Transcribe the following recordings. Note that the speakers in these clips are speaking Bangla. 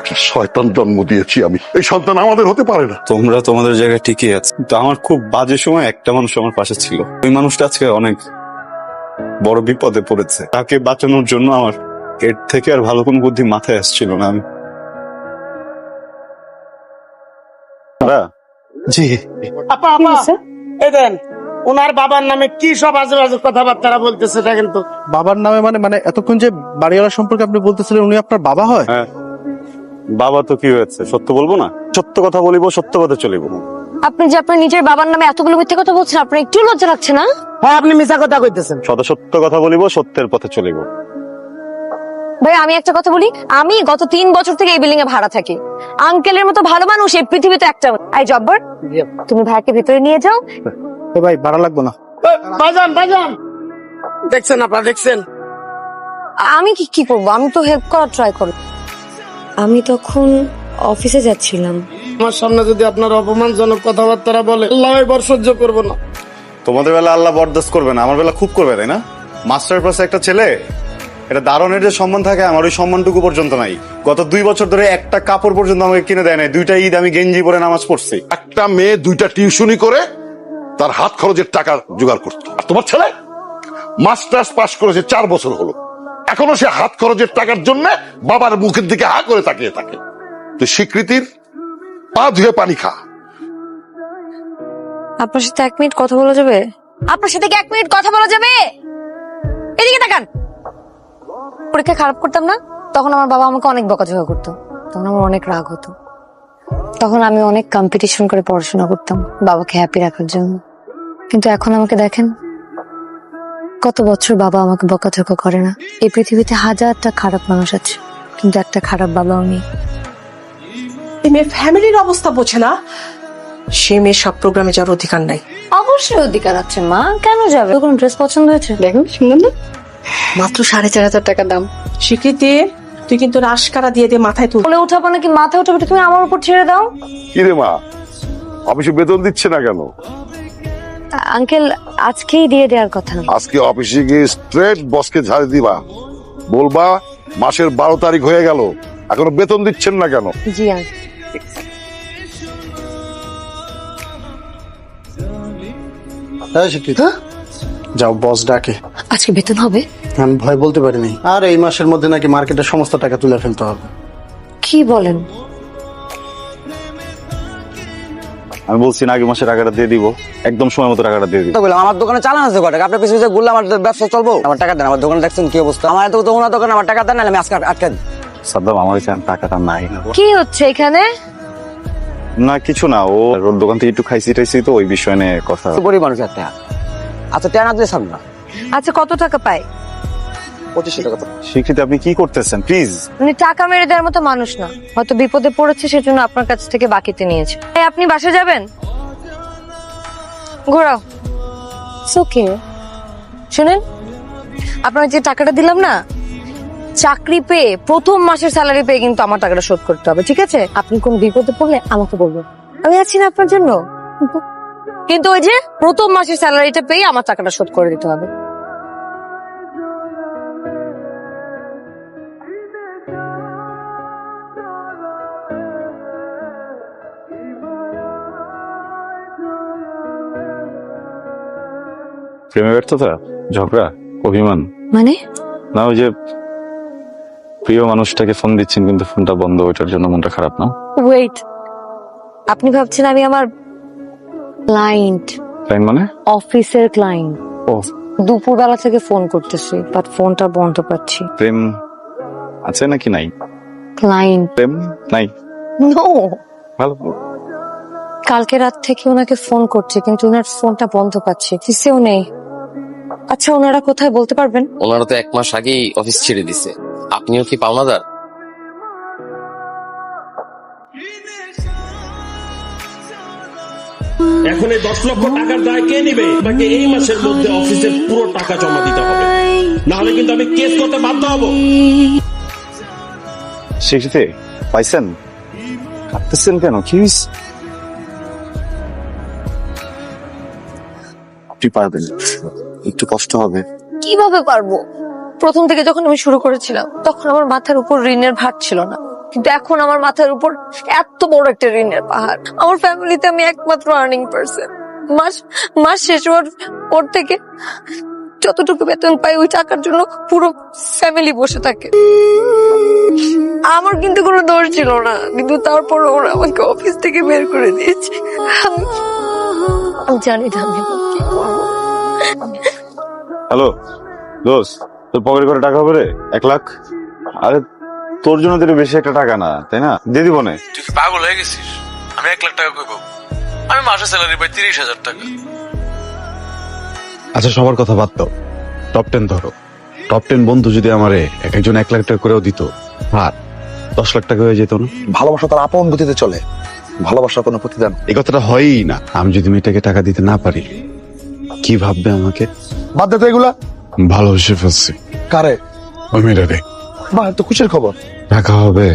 একটা শয়তান জন্ম দিয়েছি আমি, এই সন্তান আমাদের হতে পারে না। তোমরা তোমাদের জায়গায় ঠিকই আছে, কিন্তু আমার খুব বাজে সময় একটা মানুষ আমার পাশে ছিল। ওই মানুষটা আজকে অনেক বড় বিপদে পড়েছে। তাকে বাঁচানোর জন্য আমার এর থেকে আর ভালো কোনো বুদ্ধি মাথায় আসছিল না। আমি জি আপা আপা এই দেন ওনার বাবার নামে কি সব আজে বাজে কথাবার্তা বলতেছে দেখেন তো। বাবার নামে মানে এতক্ষণ যে বাড়িওয়ালা সম্পর্কে আপনি বলতেছিলেন উনি আপনার বাবা হয়? হ্যাঁ, বাবা তো কি হয়েছে, সত্য বলবো না? সত্য কথা বলিব, সত্য কথা চলিব। আপনি যে আপনার নিজের বাবার নামে এতগুলো মিথ্যে কথা বলছেন, আপনার একটু লজ্জা লাগছে না? হ্যাঁ আপনি মিছা কথা কইতেছেন। সদা সত্য কথা বলিব, সত্যের পথে চলিব। ভাই আমি একটা কথা বলি, আমি গত 3 বছর থেকে এই বিল্ডিং এ ভাড়া থাকি। আঙ্কেলের মতো ভালো মানুষ এই পৃথিবীতে একটা। আই জব্বর, তুমি ভাইকে ভিতরে নিয়ে যাও। ভাই ভাড়া লাগবে না। বাজান বাজান দেখছেন আপা, দেখছেন আমি কি করব? আমি তো হেল্প করার ট্রাই করব। আমি তখন অফিসে যাচ্ছিলাম। আমার সামনে যদি আপনার অপমানজনক কথাবার্তা বলে, আল্লাহ এবার সহ্য করবো না। তোমাদের বেলা আল্লাহ বরদাস্ত করবে না, আমার বেলা খুব করবে, তাই না? মাস্টার পাশে একটা ছেলে, এটা দারুণের যে সম্মান থাকে, আমার ওই সম্মানটুকু পর্যন্ত নাই। গত 2 বছর ধরে একটা কাপড় পর্যন্ত আমাকে কিনে দেয় নাই। 2টা ঈদ আমি গেঞ্জি পরে নামাজ পড়ছি। একটা মেয়ে 2টা টিউশনি করে তার হাত খরচের টাকা জোগাড় করতো, আর তোমার ছেলে মাস্টার্স পাস করেছে 4 বছর হলো, এখনো সে হাত খরচের টাকার জন্য বাবার মুখের দিকে হা করে তাকিয়ে থাকে। তো স্বীকৃতির পা ধুয়ে পানি খা। আপনার সাথে 1 মিনিট কথা বলা যাবে? আপনার সাথে কি 1 মিনিট কথা বলা যাবে? এদিকে তাকান। পরীক্ষা খারাপ করতাম না, তখন আমার বাবা আমাকে অনেক বকাঝকা করতো, তখন আমার অনেক রাগ হতো। তখন আমি অনেক কম্পিটিশন করে পড়াশোনা করতাম বাবাকে হ্যাপি রাখার জন্য। কিন্তু এখন আমাকে দেখেন, কত বছর বাবা আমাকে বকাঝকা করে না। এই পৃথিবীতে হাজারটা খারাপ মানুষ আছে, কিন্তু একটা খারাপ বাবাও নেই। মেয়ের ফ্যামিলির অবস্থা বোঝে না, সে মেয়ের সব প্রোগ্রামে যাওয়ার অধিকার নাই। অবশ্যই অধিকার আছে মা, কেন যাবে? কোন ড্রেস পছন্দ হয়েছে? দেখুন সুন্দর না? মাত্র 4,500 টাকা দাম। স্বীকৃতি তুই কিন্তু রাশকারা দিয়ে দিয়ে মাথায় তুল। বলে উঠাবো নাকি মাথা উঠাবো? তুমি আমার উপর ছেড়ে দাও। কি রে মা, অফিসে বেতন দিচ্ছে না কেন? আঙ্কেল আজকেই দিয়ে দেওয়ার কথা। আজকে অফিসে গিয়ে স্ট্রেট বসকে ঝাড়ি দিবা, বলবা মাসের 12 তারিখ হয়ে গেল, এখনো বেতন দিচ্ছেন না কেন? জি আঙ্কেল। যাও, বস ডাকে। আজকে বেতন হবে? আমি ভয় বলতে পারিনি। আর এই মাসের মধ্যে নাকি মার্কেটের সমস্ত টাকা তুলে ফেলতে হবে। কি বলেন? আমি বলছি না, আগে মাসে টাকাটা দিয়ে দিব, একদম সময় মতো টাকাটা দিয়ে দিব। আমার দোকানে চালান আছে কটা, আপনার পিছনে ঘুরলে আমার ব্যবসা চলবো? আমার টাকা দেন, আমার দোকানে দেখছেন কি অবস্থা। আমার এত তো ওনার দোকানে আমার টাকা দেন, আমি আজকে আটকে দিই। সাদ্দাম, আমার কাছে টাকাটা নাই। কি হচ্ছে এখানে? না কিছু না, ওর দোকান থেকে একটু খাইছি টাইছি তো, ওই বিষয় নিয়ে কথা। গরিব মানুষ একটা। আচ্ছা টাকা দিয়ে সামনে। আচ্ছা কত টাকা পায়? 2500 টাকা। স্বীকৃতি, আপনি কি করতেছেন? প্লিজ। উনি টাকা মেরে দেওয়ার মতো মানুষ না, হয়তো বিপদে পড়েছে সেজন্য আপনার কাছ থেকে বাকিতে নিয়েছে। এই আপনি বাসা যাবেন? ঘোরাও। ওকে শুনেন, আপনার যে টাকাটা দিলাম না, চাকরি পেয়ে প্রথম মাসের স্যালারি পেয়ে কিন্তু আমার টাকাটা শোধ করতে হবে, ঠিক আছে? আপনি কোন বিপদে পড়লে আমাকে বলবেন, আমি আছি না আপনার জন্য। কিন্তু ওই যে প্রথম মাসের স্যালারিটা পেয়ে আমার টাকাটা শোধ করে দিতে হবে। প্রেমে ব্যর্থতা, ঝগড়া, অভিমান? মানে? না, ওই যে প্রিয় মানুষটাকে ফোন দিচ্ছেন কিন্তু ফোনটা বন্ধ, ওইটার জন্য মনটা খারাপ না? ওয়েট, আপনি ভাবছেন আমি আমার ক্লায়েন্ট, তাই মানে? অফিসের ক্লায়েন্ট, ও দুপুরবেলা থেকে ফোন করতেছি বাট ফোনটা বন্ধ পাচ্ছি। প্রেম আছে নাকি নাই? ক্লায়েন্ট প্রেম নাই? নো। ভালো। কালকে রাত থেকে ওনাকে ফোন করছি কিন্তু ওনার ফোনটা বন্ধ পাচ্ছি, কিসেও নেই। আচ্ছা ওনারা কোথায় বলতে পারবেন? ওনারা তো 1 মাস আগেই অফিস ছেড়ে দিছে। আপনিও কি পাওনাদার? এখন এই 10 লক্ষ টাকার দায় কে নিবে? আপনাকে এই মাসের মধ্যে অফিসের পুরো টাকা জমা দিতে হবে, না হলে কিন্তু আমি কেস করতে বাধ্য হব। স্বীকৃতি পাইছেন? কাঁদতেছেন কেন? কি হইছে? আপনি পারবেন, একটু কষ্ট হবে। কিভাবে পারবো? প্রথম থেকে যখন আমি শুরু করেছিলাম তখন আমার মাথার উপর ঋণের ভার ছিল না, কিন্তু এখন আমার মাথার উপর এত বড় একটা ঋণের পাহাড়। আমার ফ্যামিলিতে আমি একমাত্র আর্নিং পারসন। মাস শেষ হওয়ার পর থেকে যতটুকু বেতন পাই ওই টাকার জন্য পুরো ফ্যামিলি বসে থাকে। আমার কিন্তু কোনো দোষ ছিল না, কিন্তু তারপর ওরা আমাকে অফিস থেকে বের করে দিয়েছে। আমি জানি না আমি কি করবো। হ্যালো দোস্ত, তোর পকেটে করে টাকা হবে রে? 1 লাখ? আরে তোর জন্য তো এটা বেশি একটা টাকা না, তাই না? দিয়ে দিব না। তুই কি পাগল হয়ে গেছিস? আমি 1 লাখ টাকা কই পাবো? আমি মাসে স্যালারি পাই 30,000 টাকা। আচ্ছা সবার কথা বাদ দাও, টপ 10 ধরো। টপ 10 বন্ধু যদি আমারে একজন 1 লাখ টাকা করেও দিত, আর 10 লাখ টাকা হয়ে যেত না? ভালোবাসা তার আপন গতিতে চলে, ভালোবাসার কোনো প্রতিদান। এই কথাটা হয়ই না। আমি যদি মেয়েটাকে টাকা দিতে না পারি, কি ভাববে আমাকে? বাদ দে তো এগুলা। ভালোবেসে ফেলছি কারে? ওই মেয়েটারে। বাহ, তো খুশির খবর। টাকা হবে।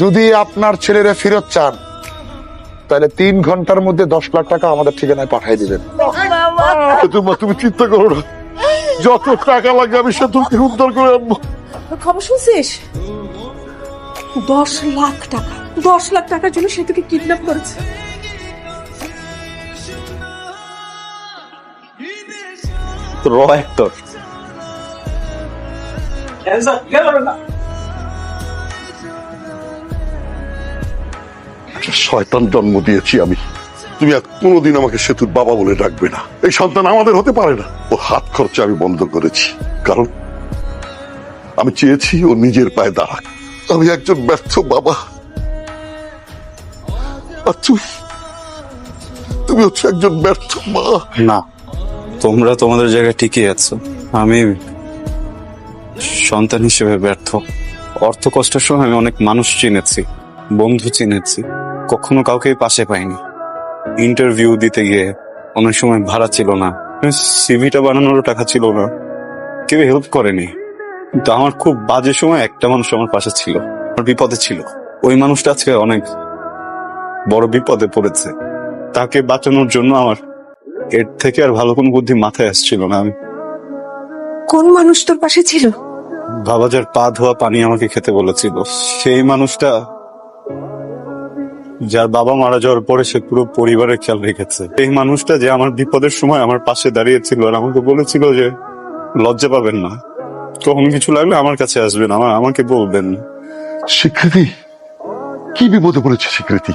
যদি আপনার ছেলেরা ফেরত চান, তাহলে 3 ঘন্টার মধ্যে 10 লাখ টাকা আমাদের ঠিকানায় পাঠিয়ে দিবেন। তুমি চিন্তা করো না, যত টাকা লাগে আমি সেতুকে উদ্ধার করে আনবো। খবর শুনছিস? 10 লাখ টাকা, 10 লাখ টাকার জন্য সেতুকে কিডন্যাপ করেছে। র অ্যাক্টর। একটা শয়তান জন্ম দিয়েছি আমি। তুমি আর কোনোদিন আমাকে সেতুর বাবা বলে ডাকবে না। এই সন্তান আমাদের হতে পারে না। ও হাত খরচা আমি বন্ধ করেছি, কারণ আমি চেয়েছি ও নিজের পায়ে দাঁড়াক। আমি একজন ব্যর্থ বাবা, আর তুমি হচ্ছে একজন ব্যর্থ মা। না, তোমরা তোমাদের জায়গায় ঠিকই আছো। আমি সন্তান হিসেবে ব্যর্থ। অর্থ কষ্টের সময় আমি অনেক মানুষ চিনেছি, বন্ধু চিনেছি, কখনো কাউকে পাশে পাইনি। ইন্টারভিউ দিতে গিয়ে অনেক সময় ভাড়া ছিল না, সিভিটা বানানোরও টাকা ছিল না, কেউ হেল্প করেনি। কিন্তু আমার খুব বাজে সময় একটা মানুষ আমার পাশে ছিল, আমার বিপদে ছিল। ওই মানুষটা আজকে অনেক বড় বিপদে পড়েছে। তাকে বাঁচানোর জন্য আমার এর থেকে আর ভালো কোনো বুদ্ধি মাথায় আসছিল না। আমি কোন মানুষ তোর পাশে ছিল? বাবাজার পা ধোয়া পানি আমাকে খেতে বলেছিল। সেই মানুষটা, যার বাবা মারা যাওয়ার পরে সে পুরো পরিবারের খেয়াল রেখেছে। এই মানুষটা যে আমার বিপদের সময় আমার পাশে দাঁড়িয়েছিল আর আমাকে বলেছিল যে লজ্জা পাবেন না, কখন কিছু লাগলে আমার কাছে আসবেন, আমাকে বলবেন। স্বীকৃতি কি বিপদে পড়েছে? স্বীকৃতি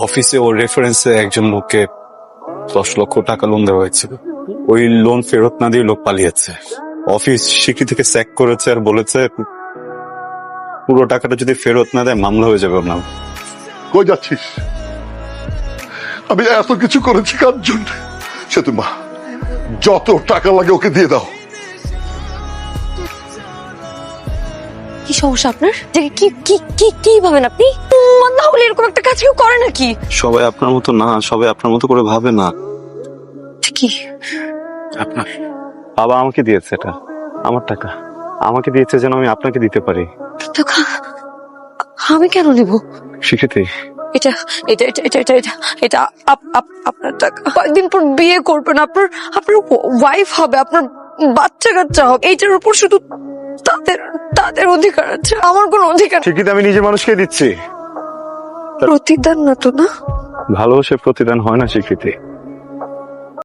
অফিসে ওর রেফারেন্সে একজন লোককে 10 লক্ষ টাকা লোন দেওয়া হয়েছিল। ওই লোন ফেরত না দিয়ে লোক পালিয়েছে। অফিস স্বীকৃতিকে স্যাক করেছে আর বলেছে পুরো টাকাটা যদি ফেরত না দেয় মামলা হয়ে যাবে না। কই যাচ্ছিস? আমি এত কিছু করেছি কার জন্য? সেতু মা, যত টাকা লাগে ওকে দিয়ে দাও। কি সমস্যা আপনার? যে কি কি কি কি ভাবেন আপনি? না হলে এরকম একটা কাজ কেউ করে নাকি? সবাই আপনার মতো না, সবাই আপনার মতো করে ভাবে না। কি আপনার বাবা আমাকে দিয়েছে, এটা আমার টাকা, আমাকে দিয়েছে যেন আমি আপনাকে দিতে পারি। টাকা আমি কেন নেব? স্বীকৃতি, এটা এটা এটা এটা এটা এটা এটা আপনার টাকা। কয়েকদিন পর বিয়ে করবেন, আপনার ওয়াইফ হবে, আপনার বাচ্চা কাচ্চা হবে। এইটার উপর শুধু তাদের অধিকার আছে, আমার কোনো অধিকার। স্বীকৃতি আমি নিজে মানুষকে দিচ্ছি। প্রতিদান না তো? না, ভালোবাসে প্রতিদান হয় না স্বীকৃতি।